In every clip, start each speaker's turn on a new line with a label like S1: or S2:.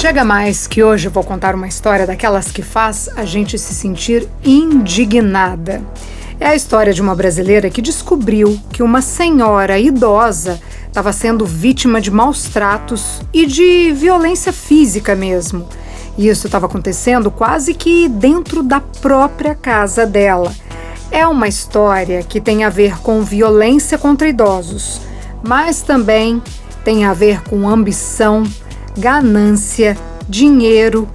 S1: Chega mais que hoje eu vou contar uma história daquelas que faz a gente se sentir indignada. É a história de uma brasileira que descobriu que uma senhora idosa estava sendo vítima de maus tratos e de violência física mesmo. E isso estava acontecendo quase que dentro da própria casa dela. É uma história que tem a ver com violência contra idosos, mas também tem a ver com ambição, ganância, dinheiro,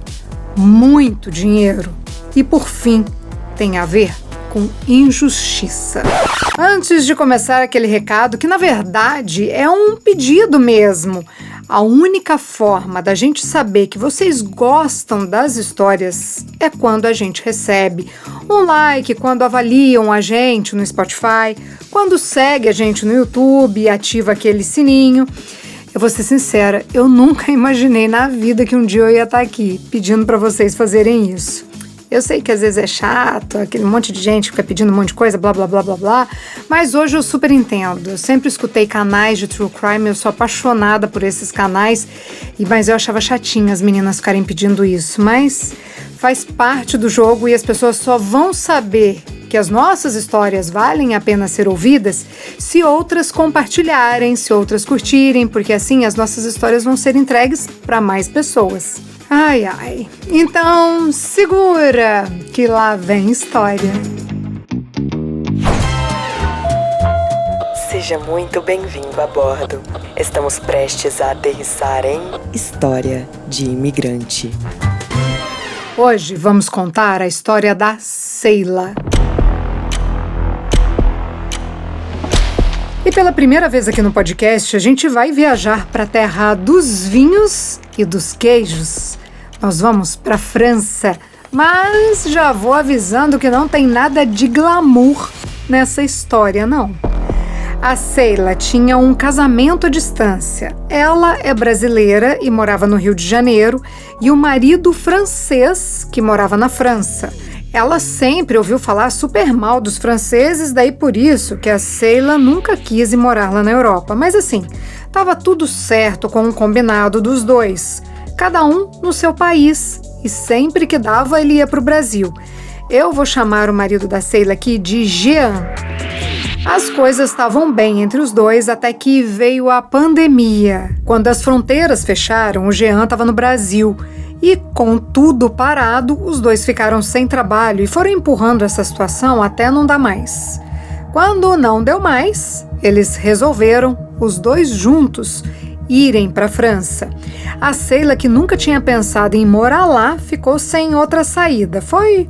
S1: muito dinheiro e, por fim, tem a ver com injustiça. Antes de começar aquele recado, que na verdade é um pedido mesmo, a única forma da gente saber que vocês gostam das histórias é quando a gente recebe um like, quando avaliam a gente no Spotify, quando segue a gente no YouTube e ativa aquele sininho. Eu vou ser sincera, eu nunca imaginei na vida que um dia eu ia estar aqui pedindo para vocês fazerem isso. Eu sei que às vezes é chato, aquele monte de gente fica pedindo um monte de coisa, blá, blá, blá, blá, blá, mas hoje eu super entendo. Eu sempre escutei canais de True Crime, eu sou apaixonada por esses canais, mas eu achava chatinho as meninas ficarem pedindo isso, mas faz parte do jogo e as pessoas só vão saber que as nossas histórias valem a pena ser ouvidas se outras compartilharem, se outras curtirem, porque assim as nossas histórias vão ser entregues para mais pessoas. Ai, ai. Então, segura que lá vem história.
S2: Seja muito bem-vindo a bordo. Estamos prestes a aterrissar em História de Imigrante.
S1: Hoje vamos contar a história da Sheila. E pela primeira vez aqui no podcast, a gente vai viajar para a terra dos vinhos e dos queijos. Nós vamos para a França, mas já vou avisando que não tem nada de glamour nessa história, não. A Sheila tinha um casamento à distância. Ela é brasileira e morava no Rio de Janeiro, e o marido francês que morava na França. Ela sempre ouviu falar super mal dos franceses, daí por isso que a Sheila nunca quis ir morar lá na Europa. Mas assim, estava tudo certo com o combinado dos dois. Cada um no seu país, e sempre que dava ele ia para o Brasil. Eu vou chamar o marido da Sheila aqui de Jean. As coisas estavam bem entre os dois até que veio a pandemia. Quando as fronteiras fecharam, o Jean estava no Brasil. E com tudo parado, os dois ficaram sem trabalho e foram empurrando essa situação até não dar mais. Quando não deu mais, eles resolveram, os dois juntos, irem para a França. A Sheila, que nunca tinha pensado em morar lá, ficou sem outra saída. Foi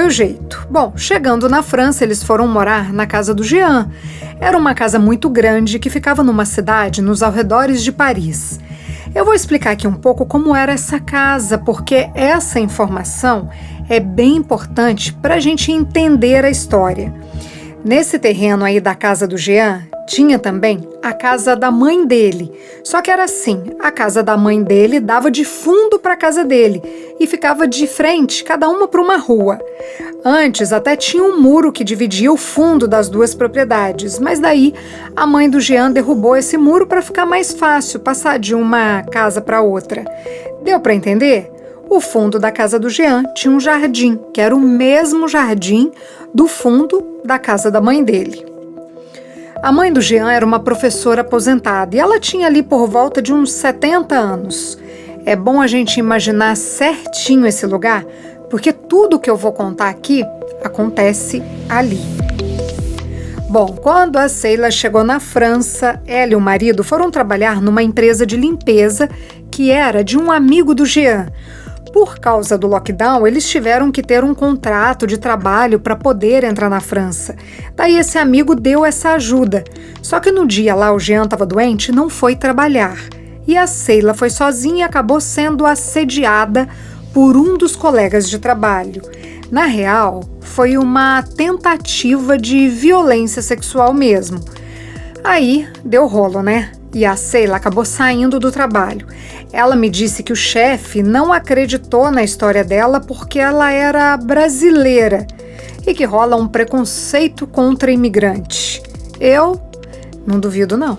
S1: o jeito. Bom, chegando na França, eles foram morar na casa do Jean. Era uma casa muito grande que ficava numa cidade nos arredores de Paris. Eu vou explicar aqui um pouco como era essa casa, porque essa informação é bem importante para a gente entender a história. Nesse terreno aí da casa do Jean, tinha também a casa da mãe dele. Só que era assim, a casa da mãe dele dava de fundo para a casa dele e ficava de frente, cada uma para uma rua. Antes até tinha um muro que dividia o fundo das duas propriedades, mas daí a mãe do Jean derrubou esse muro para ficar mais fácil passar de uma casa para outra. Deu para entender? O fundo da casa do Jean tinha um jardim, que era o mesmo jardim do fundo da casa da mãe dele. A mãe do Jean era uma professora aposentada e ela tinha ali por volta de uns 70 anos. É bom a gente imaginar certinho esse lugar, porque tudo que eu vou contar aqui acontece ali. Bom, quando a Sheila chegou na França, ela e o marido foram trabalhar numa empresa de limpeza que era de um amigo do Jean. Por causa do lockdown, eles tiveram que ter um contrato de trabalho para poder entrar na França. Daí esse amigo deu essa ajuda. Só que no dia lá o Jean estava doente e não foi trabalhar. E a Sheila foi sozinha e acabou sendo assediada por um dos colegas de trabalho. Na real, foi uma tentativa de violência sexual mesmo. Aí deu rolo, né? E a Sheila acabou saindo do trabalho. Ela me disse que o chefe não acreditou na história dela porque ela era brasileira e que rola um preconceito contra imigrante. Eu não duvido, não.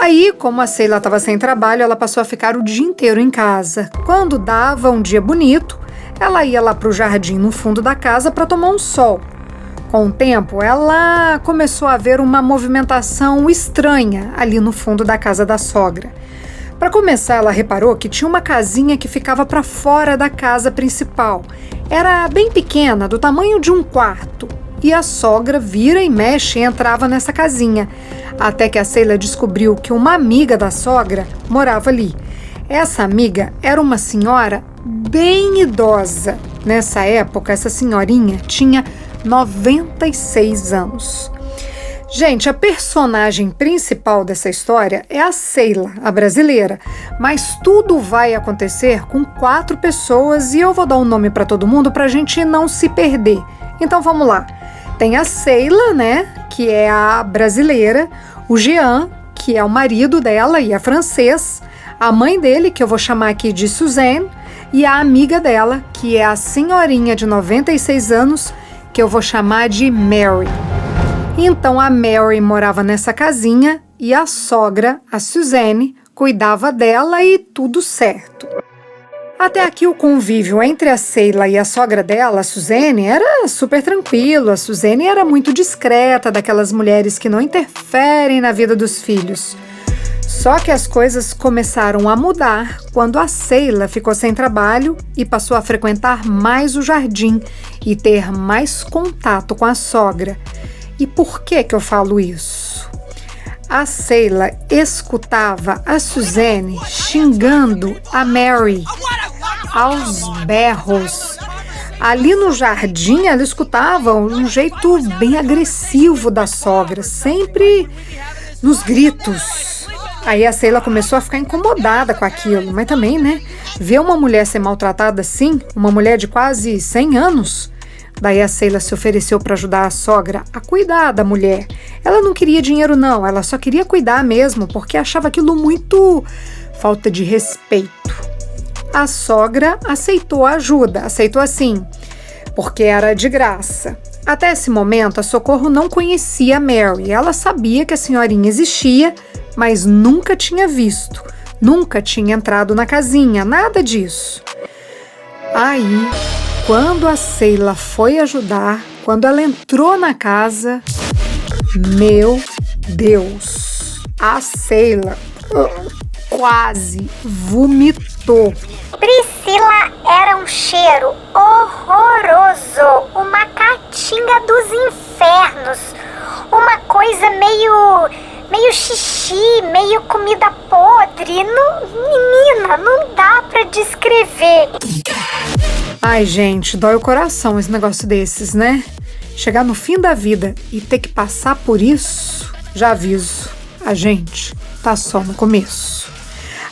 S1: Aí, como a Sheila estava sem trabalho, ela passou a ficar o dia inteiro em casa. Quando dava um dia bonito, ela ia lá para o jardim no fundo da casa para tomar um sol. Com o tempo, ela começou a ver uma movimentação estranha ali no fundo da casa da sogra. Para começar, ela reparou que tinha uma casinha que ficava para fora da casa principal. Era bem pequena, do tamanho de um quarto. E a sogra vira e mexe e entrava nessa casinha. Até que a Sheila descobriu que uma amiga da sogra morava ali. Essa amiga era uma senhora bem idosa. Nessa época, essa senhorinha tinha 96 anos. Gente, a personagem principal dessa história é a Sheila, a brasileira, mas tudo vai acontecer com 4 pessoas e eu vou dar um nome para todo mundo para a gente não se perder. Então vamos lá. Tem a Sheila, né, que é a brasileira, o Jean, que é o marido dela e é francês, a mãe dele, que eu vou chamar aqui de Suzanne, e a amiga dela, que é a senhorinha de 96 anos, que eu vou chamar de Mary. Então a Mary morava nessa casinha e a sogra, a Suzanne, cuidava dela e tudo certo. Até aqui o convívio entre a Sheila e a sogra dela, a Suzanne, era super tranquilo. A Suzanne era muito discreta, daquelas mulheres que não interferem na vida dos filhos. Só que as coisas começaram a mudar quando a Sheila ficou sem trabalho e passou a frequentar mais o jardim e ter mais contato com a sogra. E por que eu falo isso? A Sheila escutava a Suzanne xingando a Mary aos berros. Ali no jardim ela escutava um jeito bem agressivo da sogra, sempre nos gritos. Aí a Sheila começou a ficar incomodada com aquilo, mas também, né, ver uma mulher ser maltratada assim, uma mulher de quase 100 anos. Daí a Sheila se ofereceu para ajudar a sogra a cuidar da mulher. Ela não queria dinheiro não, ela só queria cuidar mesmo, porque achava aquilo muito falta de respeito. A sogra aceitou a ajuda, aceitou assim, porque era de graça. Até esse momento, a Socorro não conhecia a Mary. Ela sabia que a senhorinha existia, mas nunca tinha visto, nunca tinha entrado na casinha, nada disso. Aí, quando a Sheila foi ajudar, quando ela entrou na casa, meu Deus, a Sheila quase vomitou.
S3: Priscila, era um cheiro horroroso, uma caatinga dos infernos, uma coisa meio xixi, meio comida podre. Menina, não dá pra descrever.
S1: Ai, gente, dói o coração esse negócio desses, né? Chegar no fim da vida e ter que passar por isso, já aviso, a gente tá só no começo.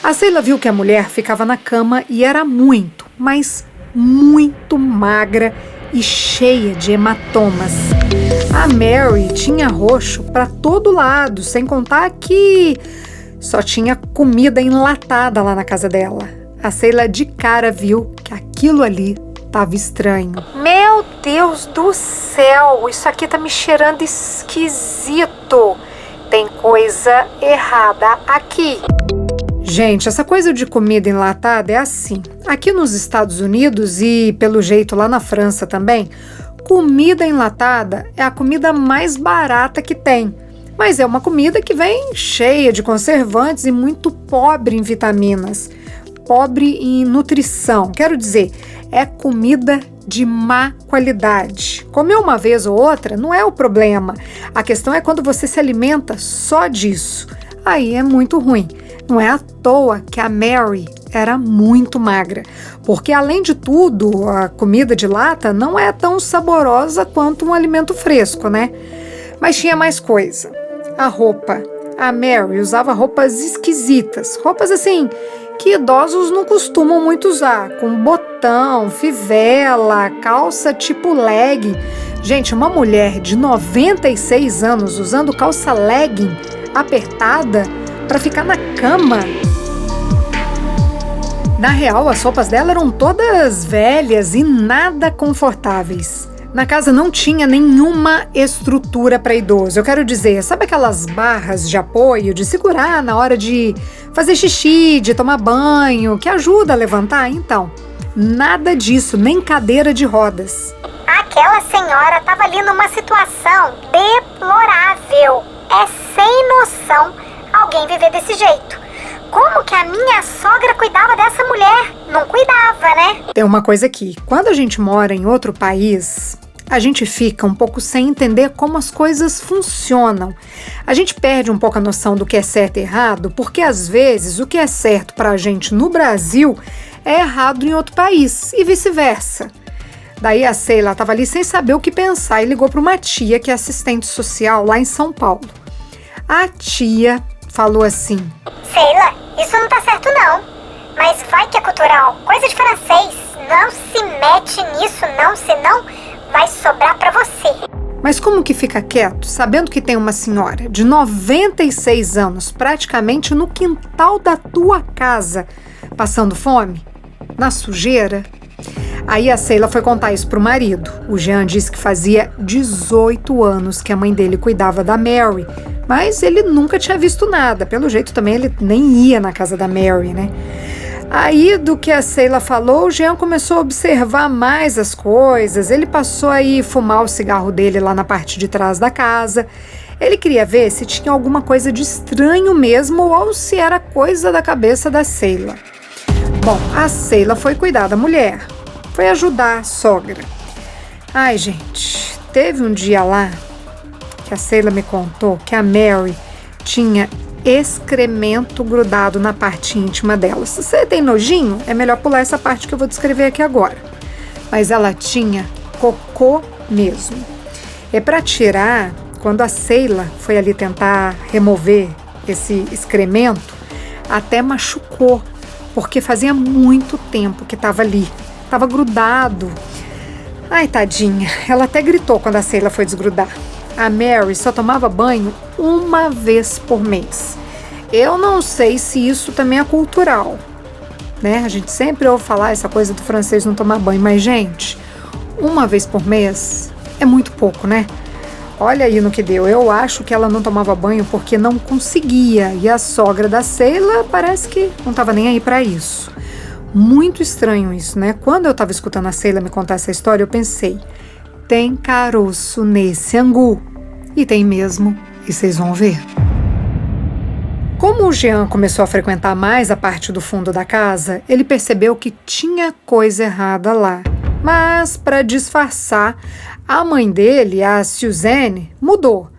S1: A Sheila viu que a mulher ficava na cama e era muito, mas muito magra e cheia de hematomas. A Mary tinha roxo para todo lado, sem contar que só tinha comida enlatada lá na casa dela. A Sheila de cara viu que aquilo ali estava estranho.
S3: Meu Deus do céu, isso aqui tá me cheirando esquisito. Tem coisa errada aqui.
S1: Gente, essa coisa de comida enlatada é assim. Aqui nos Estados Unidos e, pelo jeito, lá na França também, comida enlatada é a comida mais barata que tem. Mas é uma comida que vem cheia de conservantes e muito pobre em vitaminas. Pobre em nutrição. Quero dizer, é comida de má qualidade. Comer uma vez ou outra não é o problema. A questão é quando você se alimenta só disso. Aí é muito ruim. Não é à toa que a Mary era muito magra, porque além de tudo, a comida de lata não é tão saborosa quanto um alimento fresco, né? Mas tinha mais coisa. A roupa. A Mary usava roupas esquisitas, roupas assim que idosos não costumam muito usar, com botão, fivela, calça tipo legging. Gente, uma mulher de 96 anos usando calça legging apertada para ficar na cama. Na real, as roupas dela eram todas velhas e nada confortáveis. Na casa não tinha nenhuma estrutura para idoso. Eu quero dizer, sabe aquelas barras de apoio, de segurar na hora de fazer xixi, de tomar banho, que ajuda a levantar? Então, nada disso, nem cadeira de rodas.
S3: Aquela senhora estava ali numa situação deplorável. É sem noção alguém viver desse jeito. Como que a minha sogra cuidava dessa mulher? Não cuidava, né?
S1: Tem uma coisa aqui, quando a gente mora em outro país, a gente fica um pouco sem entender como as coisas funcionam. A gente perde um pouco a noção do que é certo e errado, porque às vezes o que é certo pra gente no Brasil é errado em outro país e vice-versa. Daí a Sheila estava ali sem saber o que pensar e ligou para uma tia que é assistente social lá em São Paulo. A tia falou assim:
S3: Sheila, isso não tá certo não. Mas vai que é cultural, coisa de francês. Não se mete nisso não, senão vai sobrar pra você.
S1: Mas como que fica quieto, sabendo que tem uma senhora de 96 anos praticamente no quintal da tua casa, passando fome? Na sujeira? Aí a Sheila foi contar isso pro marido. O Jean disse que fazia 18 anos que a mãe dele cuidava da Mary, mas ele nunca tinha visto nada. Pelo jeito também ele nem ia na casa da Mary, né? Aí, do que a Sheila falou, o Jean começou a observar mais as coisas. Ele passou a ir fumar o cigarro dele lá na parte de trás da casa. Ele queria ver se tinha alguma coisa de estranho mesmo ou se era coisa da cabeça da Sheila. Bom, a Sheila foi cuidar da mulher. Foi ajudar a sogra. Ai, gente, teve um dia lá que a Sheila me contou que a Mary tinha excremento grudado na parte íntima dela. Se você tem nojinho, é melhor pular essa parte que eu vou descrever aqui agora. Mas ela tinha cocô mesmo. E para tirar, quando a Sheila foi ali tentar remover esse excremento, até machucou, porque fazia muito tempo que estava ali. Estava grudado. Ai, tadinha. Ela até gritou quando a Sheila foi desgrudar. A Mary só tomava banho uma vez por mês. Eu não sei se isso também é cultural, né? A gente sempre ouve falar essa coisa do francês não tomar banho, mas, gente, uma vez por mês é muito pouco, né? Olha aí no que deu. Eu acho que ela não tomava banho porque não conseguia. E a sogra da Sheila parece que não estava nem aí para isso. Muito estranho isso, né? Quando eu estava escutando a Sheila me contar essa história, eu pensei, tem caroço nesse angu. E tem mesmo, e vocês vão ver. Como o Jean começou a frequentar mais a parte do fundo da casa, ele percebeu que tinha coisa errada lá. Mas, para disfarçar, a mãe dele, a Suzanne, mudou.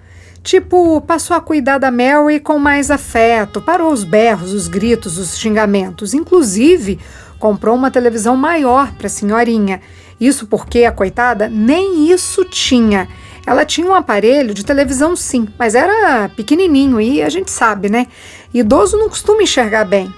S1: Tipo, passou a cuidar da Mary com mais afeto, parou os berros, os gritos, os xingamentos. Inclusive, comprou uma televisão maior para a senhorinha. Isso porque a coitada nem isso tinha. Ela tinha um aparelho de televisão sim, mas era pequenininho e a gente sabe, né? Idoso não costuma enxergar bem.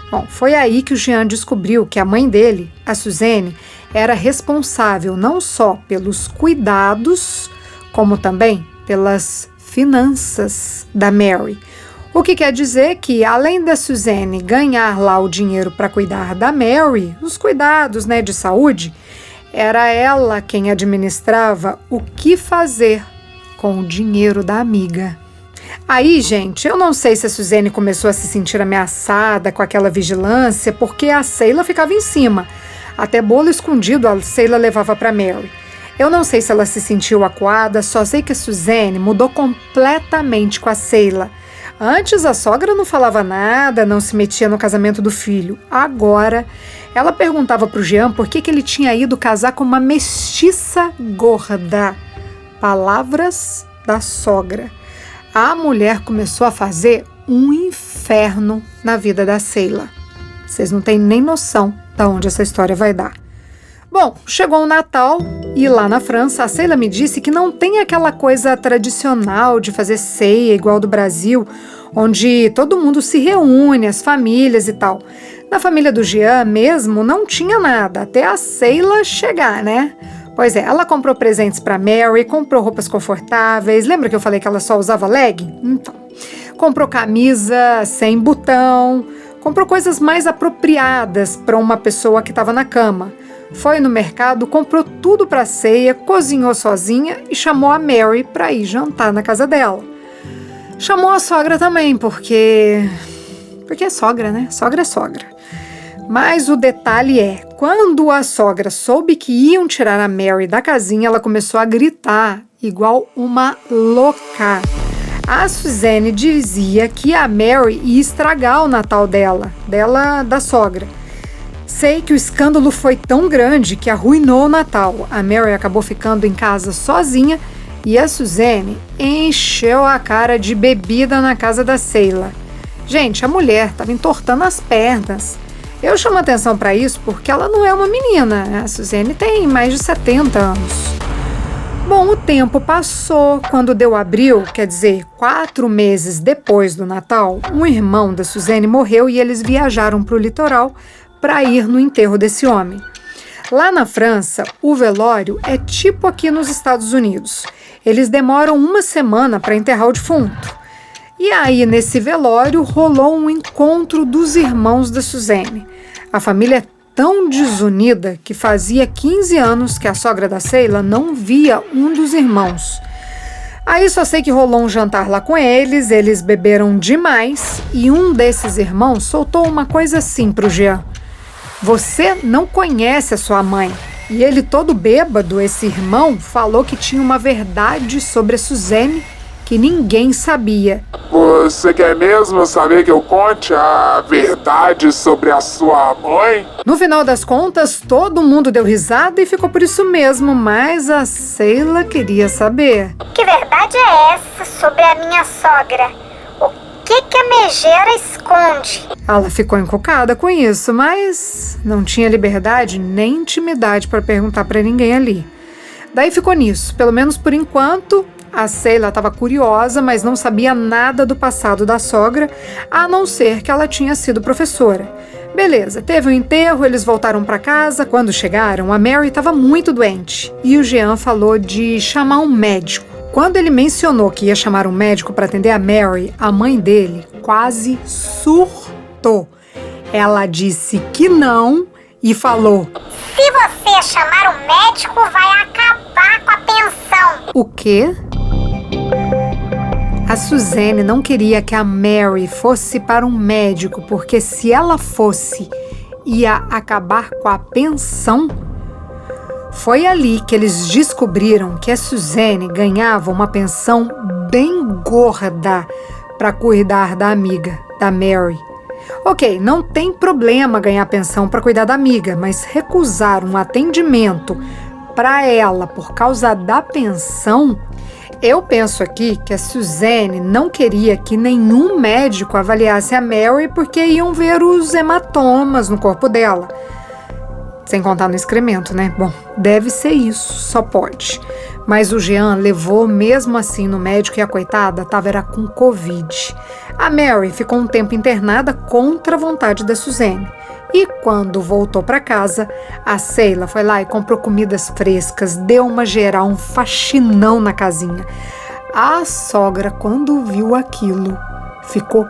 S1: Bom, foi aí que o Jean descobriu que a mãe dele, a Suzanne, era responsável não só pelos cuidados, como também pelas finanças da Mary. O que quer dizer que, além da Suzanne ganhar lá o dinheiro para cuidar da Mary, os cuidados, né, de saúde, era ela quem administrava o que fazer com o dinheiro da amiga. Aí, gente, eu não sei se a Suzanne começou a se sentir ameaçada com aquela vigilância, porque a Sheila ficava em cima. Até bolo escondido a Sheila levava para Mary. Eu não sei se ela se sentiu acuada, só sei que a Suzanne mudou completamente com a Sheila. Antes a sogra não falava nada, não se metia no casamento do filho. Agora, ela perguntava pro Jean por que ele tinha ido casar com uma mestiça gorda. Palavras da sogra. A mulher começou a fazer um inferno na vida da Sheila. Vocês não têm nem noção de onde essa história vai dar. Bom, chegou o Natal e lá na França a Sheila me disse que não tem aquela coisa tradicional de fazer ceia igual do Brasil, onde todo mundo se reúne, as famílias e tal. Na família do Jean mesmo não tinha nada, até a Sheila chegar, né? Pois é, ela comprou presentes para Mary, comprou roupas confortáveis. Lembra que eu falei que ela só usava legging? Então, comprou camisa sem botão, comprou coisas mais apropriadas para uma pessoa que estava na cama. Foi no mercado, comprou tudo para a ceia, cozinhou sozinha e chamou a Mary para ir jantar na casa dela. Chamou a sogra também, porque é sogra, né? Sogra é sogra. Mas o detalhe é, quando a sogra soube que iam tirar a Mary da casinha, ela começou a gritar igual uma louca. A Suzanne dizia que a Mary ia estragar o Natal da sogra. Sei que o escândalo foi tão grande que arruinou o Natal. A Mary acabou ficando em casa sozinha e a Suzanne encheu a cara de bebida na casa da Sheila. Gente, a mulher estava entortando as pernas. Eu chamo atenção para isso porque ela não é uma menina. A Suzanne tem mais de 70 anos. Bom, o tempo passou. Quando deu abril, quer dizer, 4 meses depois do Natal, um irmão da Suzanne morreu e eles viajaram para o litoral para ir no enterro desse homem. Lá na França, o velório é tipo aqui nos Estados Unidos. Eles demoram 1 semana para enterrar o defunto. E aí, nesse velório, rolou um encontro dos irmãos da Suzanne. A família é tão desunida que fazia 15 anos que a sogra da Sheila não via um dos irmãos. Aí só sei que rolou um jantar lá com eles beberam demais e um desses irmãos soltou uma coisa assim pro Jean. Você não conhece a sua mãe. E ele todo bêbado, esse irmão, falou que tinha uma verdade sobre a Suzanne que ninguém sabia.
S4: Você quer mesmo saber que eu conte a verdade sobre a sua mãe?
S1: No final das contas, todo mundo deu risada e ficou por isso mesmo, mas a Sheila queria saber.
S3: Que verdade é essa sobre a minha sogra? O que a megera esconde?
S1: Ela ficou encucada com isso, mas não tinha liberdade nem intimidade para perguntar para ninguém ali. Daí ficou nisso, pelo menos por enquanto. A Sheila estava curiosa, mas não sabia nada do passado da sogra, a não ser que ela tinha sido professora. Beleza, teve o enterro, eles voltaram para casa. Quando chegaram, a Mary estava muito doente e o Jean falou de chamar um médico. Quando ele mencionou que ia chamar um médico para atender a Mary, a mãe dele quase surtou. Ela disse que não e falou:
S3: se você chamar um médico, vai acabar com a pensão.
S1: O quê? A Suzanne não queria que a Mary fosse para um médico, porque se ela fosse, ia acabar com a pensão. Foi ali que eles descobriram que a Suzanne ganhava uma pensão bem gorda para cuidar da amiga, da Mary. Ok, não tem problema ganhar pensão para cuidar da amiga, mas recusar um atendimento para ela por causa da pensão. Eu penso aqui que a Suzanne não queria que nenhum médico avaliasse a Mary porque iam ver os hematomas no corpo dela. Sem contar no excremento, né? Bom, deve ser isso, só pode. Mas o Jean levou mesmo assim no médico e a coitada era com Covid. A Mary ficou um tempo internada contra a vontade da Suzanne. E quando voltou para casa, a Sheila foi lá e comprou comidas frescas, deu uma geral, um faxinão na casinha. A sogra, quando viu aquilo, ficou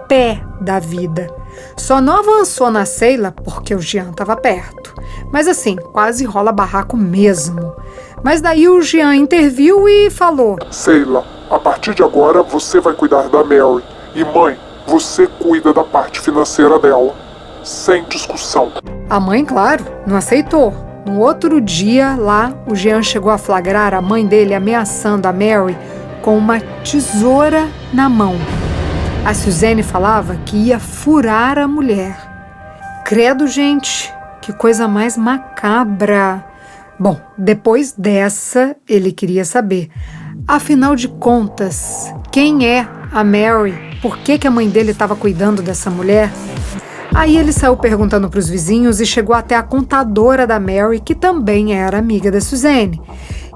S1: pé da vida. Só não avançou na Sheila porque o Jean estava perto. Mas assim, quase rola barraco mesmo. Mas daí o Jean interviu e falou:
S4: Sheila, a partir de agora você vai cuidar da Mary. E mãe, você cuida da parte financeira dela. Sem discussão.
S1: A mãe, claro, não aceitou. No outro dia, lá, o Jean chegou a flagrar a mãe dele ameaçando a Mary com uma tesoura na mão. A Suzanne falava que ia furar a mulher. Credo, gente, que coisa mais macabra. Bom, depois dessa, ele queria saber, afinal de contas, quem é a Mary? Por que a mãe dele estava cuidando dessa mulher? Aí ele saiu perguntando para os vizinhos e chegou até a contadora da Mary, que também era amiga da Suzanne.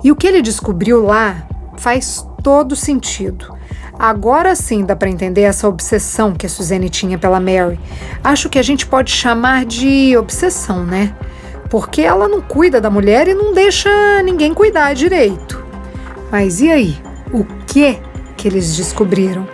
S1: E o que ele descobriu lá faz todo sentido. Agora sim dá para entender essa obsessão que a Suzanne tinha pela Mary. Acho que a gente pode chamar de obsessão, né? Porque ela não cuida da mulher e não deixa ninguém cuidar direito. Mas e aí? O que eles descobriram?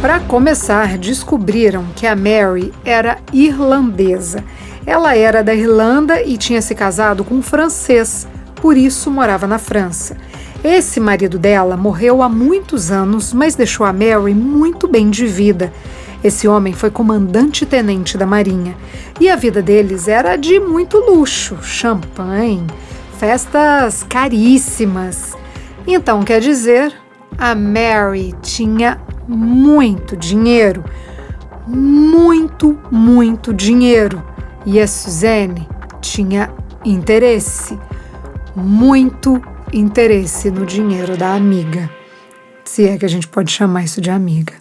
S1: Para começar, descobriram que a Mary era irlandesa. Ela era da Irlanda e tinha se casado com um francês, por isso morava na França. Esse marido dela morreu há muitos anos, mas deixou a Mary muito bem de vida. Esse homem foi comandante-tenente da Marinha e a vida deles era de muito luxo, champanhe, festas caríssimas. Então, quer dizer, a Mary tinha muito dinheiro, muito dinheiro. E a Suzanne tinha interesse, muito interesse no dinheiro da amiga, se é que a gente pode chamar isso de amiga.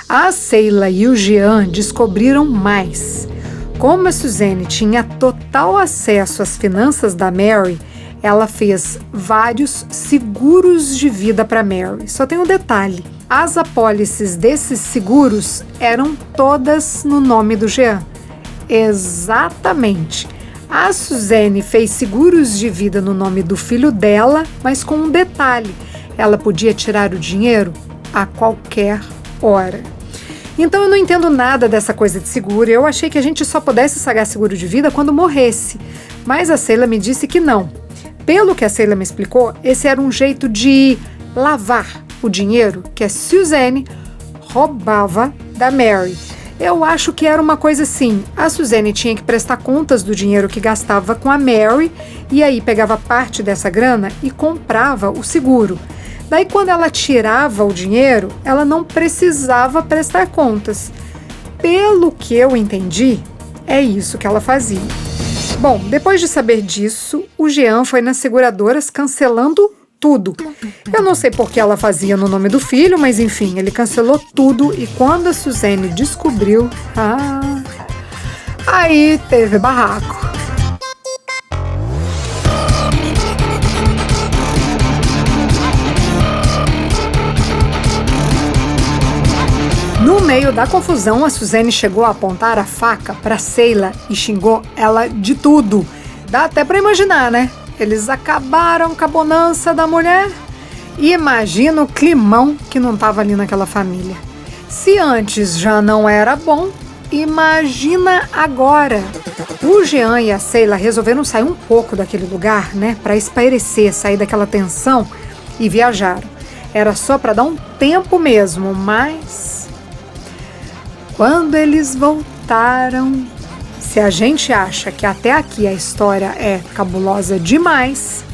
S1: A Sheila e o Jean descobriram mais. Como a Suzanne tinha total acesso às finanças da Mary, ela fez vários seguros de vida para Mary. Só tem um detalhe: as apólices desses seguros eram todas no nome do Jean. Exatamente. A Suzanne fez seguros de vida no nome do filho dela, mas com um detalhe: ela podia tirar o dinheiro a qualquer hora. Então eu não entendo nada dessa coisa de seguro. Eu achei que a gente só pudesse pagar seguro de vida quando morresse, mas a Sheila me disse que não. Pelo que a Sheila me explicou, esse era um jeito de lavar o dinheiro que a Suzanne roubava da Mary. Eu acho que era uma coisa assim: a Suzanne tinha que prestar contas do dinheiro que gastava com a Mary e aí pegava parte dessa grana e comprava o seguro. Daí, quando ela tirava o dinheiro, ela não precisava prestar contas. Pelo que eu entendi, é isso que ela fazia. Bom, depois de saber disso, o Jean foi nas seguradoras cancelando tudo. Eu não sei por que ela fazia no nome do filho, mas enfim, ele cancelou tudo e quando a Suzanne descobriu, aí teve barraco. No meio da confusão, a Suzanne chegou a apontar a faca para Sheila e xingou ela de tudo. Dá até para imaginar, né? Eles acabaram com a bonança da mulher. E imagina o climão que não estava ali naquela família. Se antes já não era bom, imagina agora. O Jean e a Sheila resolveram sair um pouco daquele lugar, né? Para espairecer, sair daquela tensão e viajaram. Era só para dar um tempo mesmo, mas quando eles voltaram, se a gente acha que até aqui a história é cabulosa demais,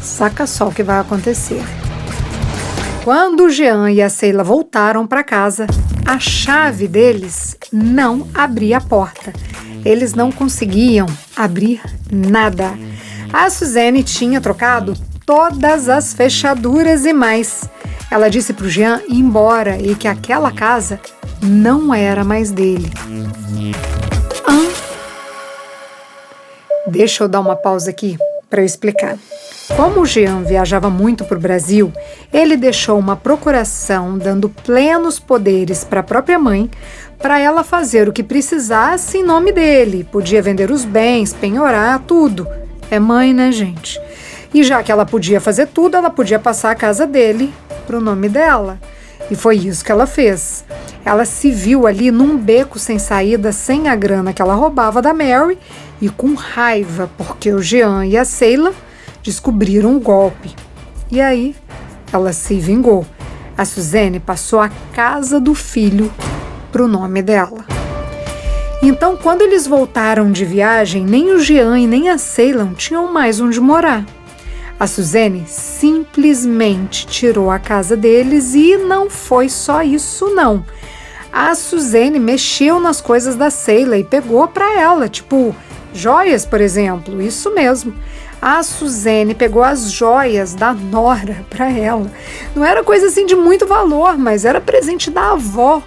S1: saca só o que vai acontecer. Quando o Jean e a Sheila voltaram para casa, a chave deles não abria a porta. Eles não conseguiam abrir nada. A Suzanne tinha trocado todas as fechaduras e mais. Ela disse para o Jean ir embora e que aquela casa não era mais dele. Deixa eu dar uma pausa aqui para eu explicar. Como o Jean viajava muito para o Brasil, ele deixou uma procuração dando plenos poderes para a própria mãe, para ela fazer o que precisasse em nome dele. Podia vender os bens, penhorar, tudo. É mãe, né, gente? E já que ela podia fazer tudo, ela podia passar a casa dele para o nome dela. E foi isso que ela fez. Ela se viu ali num beco sem saída, sem a grana que ela roubava da Mary e com raiva, porque o Jean e a Sheila descobriram o golpe. E aí, ela se vingou. A Suzanne passou a casa do filho pro nome dela. Então, quando eles voltaram de viagem, nem o Jean e nem a Sheila tinham mais onde morar. A Suzanne simplesmente tirou a casa deles e não foi só isso, não. A Suzanne mexeu nas coisas da Sheila e pegou para ela, tipo joias, por exemplo, isso mesmo. A Suzanne pegou as joias da nora para ela. Não era coisa assim de muito valor, mas era presente da avó.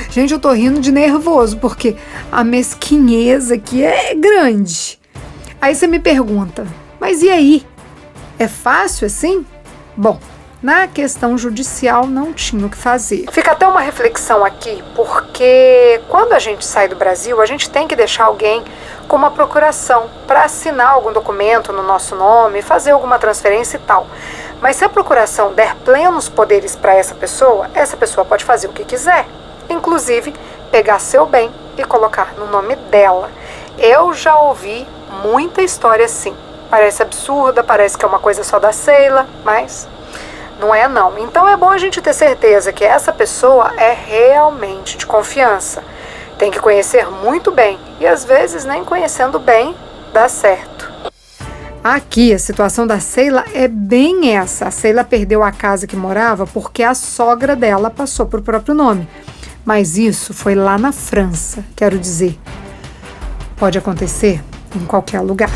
S1: Gente, eu tô rindo de nervoso, porque a mesquinheza aqui é grande. Aí você me pergunta, mas e aí? É fácil assim? Bom, na questão judicial não tinha o que fazer. Fica até uma reflexão aqui, porque quando a gente sai do Brasil, a gente tem que deixar alguém com uma procuração para assinar algum documento no nosso nome, fazer alguma transferência e tal. Mas se a procuração der plenos poderes para essa pessoa pode fazer o que quiser, inclusive pegar seu bem e colocar no nome dela. Eu já ouvi muita história assim. Parece absurda, parece que é uma coisa só da Sheila, mas não é não. Então é bom a gente ter certeza que essa pessoa é realmente de confiança. Tem que conhecer muito bem e às vezes nem conhecendo bem dá certo. Aqui a situação da Sheila é bem essa. A Sheila perdeu a casa que morava porque a sogra dela passou pro próprio nome. Mas isso foi lá na França, quero dizer. Pode acontecer em qualquer lugar.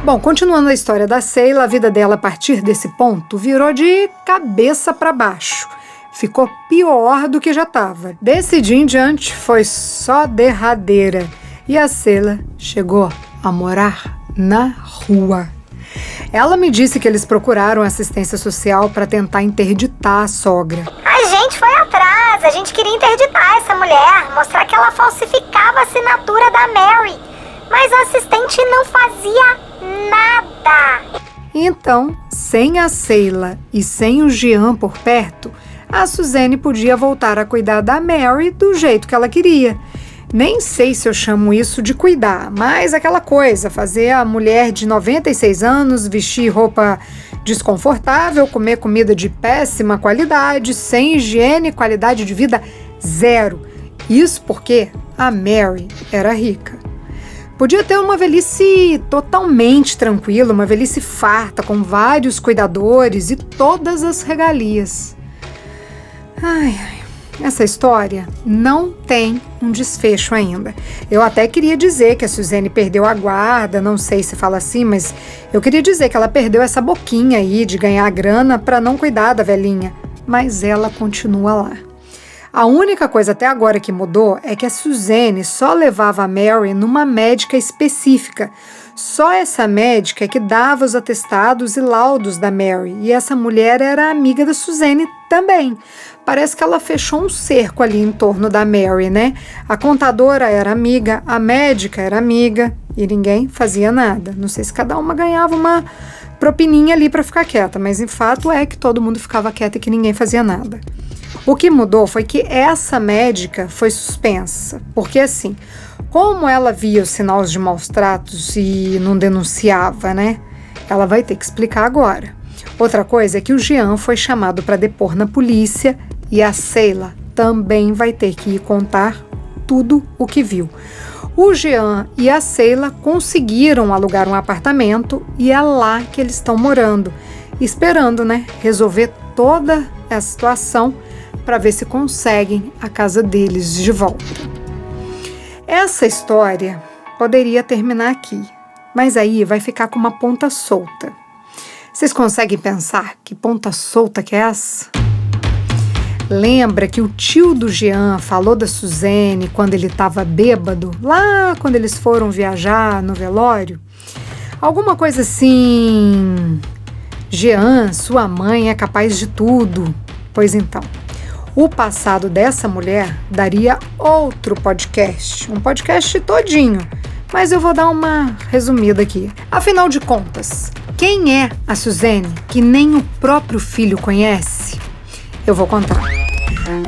S1: Bom, continuando a história da Sheila, a vida dela a partir desse ponto virou de cabeça para baixo. Ficou pior do que já estava. Desse dia em diante foi só derradeira. E a Sheila chegou a morar na rua. Ela me disse que eles procuraram assistência social para tentar interditar a sogra.
S3: A gente foi atrás, a gente queria interditar essa mulher, mostrar que ela falsificava a assinatura da Mary. Mas a assistente não fazia nada.
S1: Então, sem a Sheila e sem o Jean por perto, a Suzane podia voltar a cuidar da Mary do jeito que ela queria. Nem sei se eu chamo isso de cuidar, mas aquela coisa, fazer a mulher de 96 anos vestir roupa desconfortável, comer comida de péssima qualidade, sem higiene, qualidade de vida zero. Isso porque a Mary era rica. Podia ter uma velhice totalmente tranquila, uma velhice farta, com vários cuidadores e todas as regalias. Essa história não tem um desfecho ainda. Eu até queria dizer que a Suzane perdeu a guarda, não sei se fala assim, mas eu queria dizer que ela perdeu essa boquinha aí de ganhar grana para não cuidar da velhinha. Mas ela continua lá. A única coisa até agora que mudou é que a Suzane só levava a Mary numa médica específica. Só essa médica é que dava os atestados e laudos da Mary. E essa mulher era amiga da Suzane também. Parece que ela fechou um cerco ali em torno da Mary, né? A contadora era amiga, a médica era amiga e ninguém fazia nada. Não sei se cada uma ganhava uma propininha ali para ficar quieta, mas em fato é que todo mundo ficava quieto e que ninguém fazia nada. O que mudou foi que essa médica foi suspensa, porque assim, como ela via os sinais de maus tratos e não denunciava, né? Ela vai ter que explicar agora. Outra coisa é que o Jean foi chamado para depor na polícia e a Sheila também vai ter que ir contar tudo o que viu. O Jean e a Sheila conseguiram alugar um apartamento e é lá que eles estão morando, esperando, né, resolver toda a situação para ver se conseguem a casa deles de volta. Essa história poderia terminar aqui, mas aí vai ficar com uma ponta solta. Vocês conseguem pensar que ponta solta que é essa? Lembra que o tio do Jean falou da Suzane quando ele estava bêbado, lá quando eles foram viajar no velório? Alguma coisa assim... Jean, sua mãe é capaz de tudo. Pois então, o passado dessa mulher daria outro podcast, um podcast todinho, mas eu vou dar uma resumida aqui. Afinal de contas, quem é a Suzane que nem o próprio filho conhece? Eu vou contar.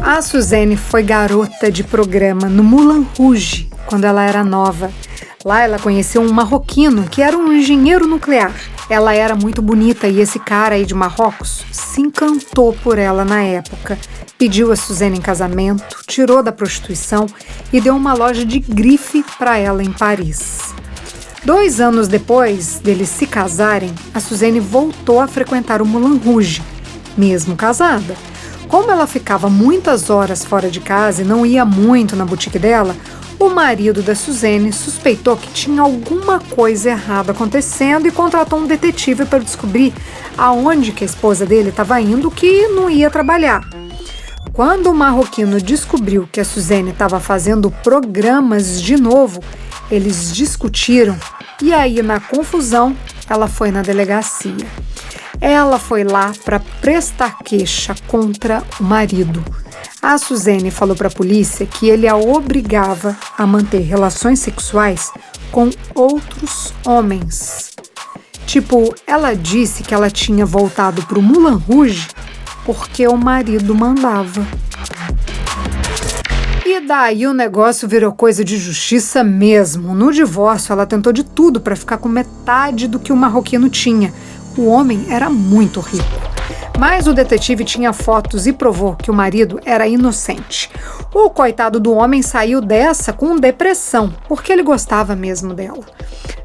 S1: A Suzane foi garota de programa no Moulin Rouge quando ela era nova. Lá ela conheceu um marroquino que era um engenheiro nuclear. Ela era muito bonita e esse cara aí de Marrocos se encantou por ela na época. Pediu a Suzane em casamento, tirou da prostituição e deu uma loja de grife para ela em Paris. 2 anos depois deles se casarem, a Suzane voltou a frequentar o Moulin Rouge, mesmo casada. Como ela ficava muitas horas fora de casa e não ia muito na boutique dela, o marido da Suzane suspeitou que tinha alguma coisa errada acontecendo e contratou um detetive para descobrir aonde que a esposa dele estava indo que não ia trabalhar. Quando o marroquino descobriu que a Suzane estava fazendo programas de novo, eles discutiram e aí, na confusão, ela foi na delegacia. Ela foi lá para prestar queixa contra o marido. A Suzane falou para a polícia que ele a obrigava a manter relações sexuais com outros homens. Tipo, ela disse que ela tinha voltado para o Moulin Rouge porque o marido mandava. E E daí o negócio virou coisa de justiça mesmo. No divórcio, ela tentou de tudo para ficar com metade do que o marroquino tinha. O homem era muito rico. Mas o detetive tinha fotos e provou que o marido era inocente. O coitado do homem saiu dessa com depressão, porque ele gostava mesmo dela.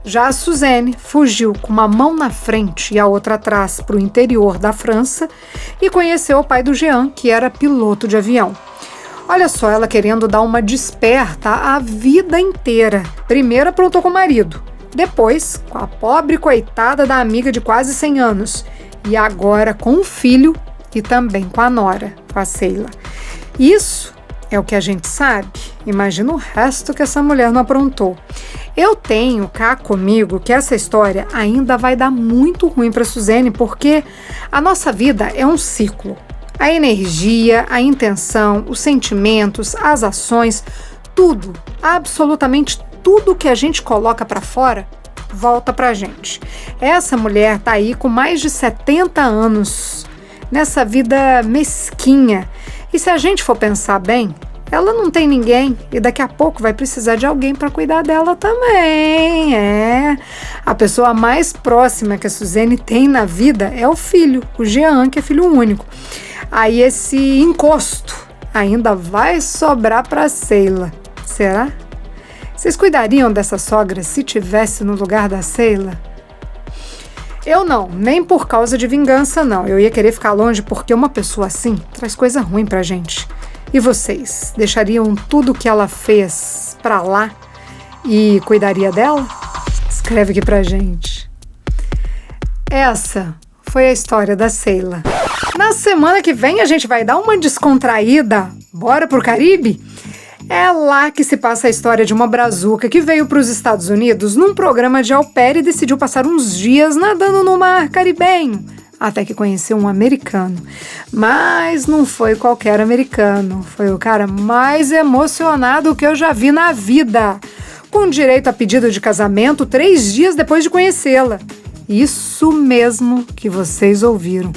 S1: Já a Suzanne fugiu com uma mão na frente e a outra atrás para o interior da França e conheceu o pai do Jean, que era piloto de avião. Olha só, ela querendo dar uma desperta a vida inteira. Primeiro aprontou com o marido, depois com a pobre coitada da amiga de quase 100 anos e agora com o filho e também com a nora, com a Sheila. Isso é o que a gente sabe. Imagina o resto que essa mulher não aprontou. Eu tenho cá comigo que essa história ainda vai dar muito ruim para Suzanne, porque a nossa vida é um ciclo. A energia, a intenção, os sentimentos, as ações, tudo, absolutamente tudo que a gente coloca para fora, volta pra gente. Essa mulher tá aí com mais de 70 anos, nessa vida mesquinha. E se a gente for pensar bem, ela não tem ninguém e daqui a pouco vai precisar de alguém para cuidar dela também. A pessoa mais próxima que a Suzanne tem na vida é o filho, o Jean, que é filho único. Aí esse encosto ainda vai sobrar para Sheila. Será? Vocês cuidariam dessa sogra se tivesse no lugar da Sheila? Eu não, nem por causa de vingança não. Eu ia querer ficar longe porque uma pessoa assim traz coisa ruim pra gente. E vocês, deixariam tudo que ela fez pra lá e cuidaria dela? Escreve aqui pra gente. Essa foi a história da Sheila. Na semana que vem a gente vai dar uma descontraída. Bora pro Caribe? É lá que se passa a história de uma brazuca que veio para os Estados Unidos num programa de au pair e decidiu passar uns dias nadando no mar caribenho, até que conheceu um americano. Mas não foi qualquer americano, foi o cara mais emocionado que eu já vi na vida, com direito a pedido de casamento 3 dias depois de conhecê-la. Isso mesmo que vocês ouviram.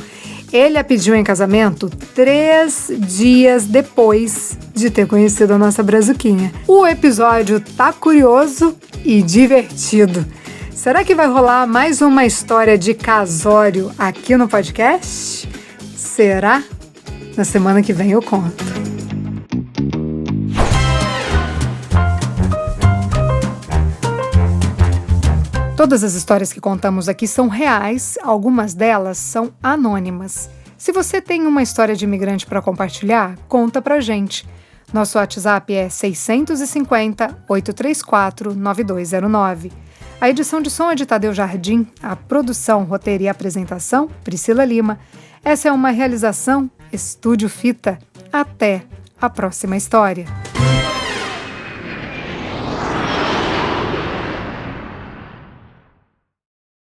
S1: Ele a pediu em casamento 3 dias depois de ter conhecido a nossa brazuquinha. O episódio tá curioso e divertido. Será que vai rolar mais uma história de casório aqui no podcast? Será? Na semana que vem eu conto. Todas as histórias que contamos aqui são reais, algumas delas são anônimas. Se você tem uma história de imigrante para compartilhar, conta pra gente. Nosso WhatsApp é 650-834-9209. A edição de som é de Tadeu Jardim, a produção, roteiro e apresentação, Priscila Lima. Essa é uma realização Estúdio Fita. Até a próxima história.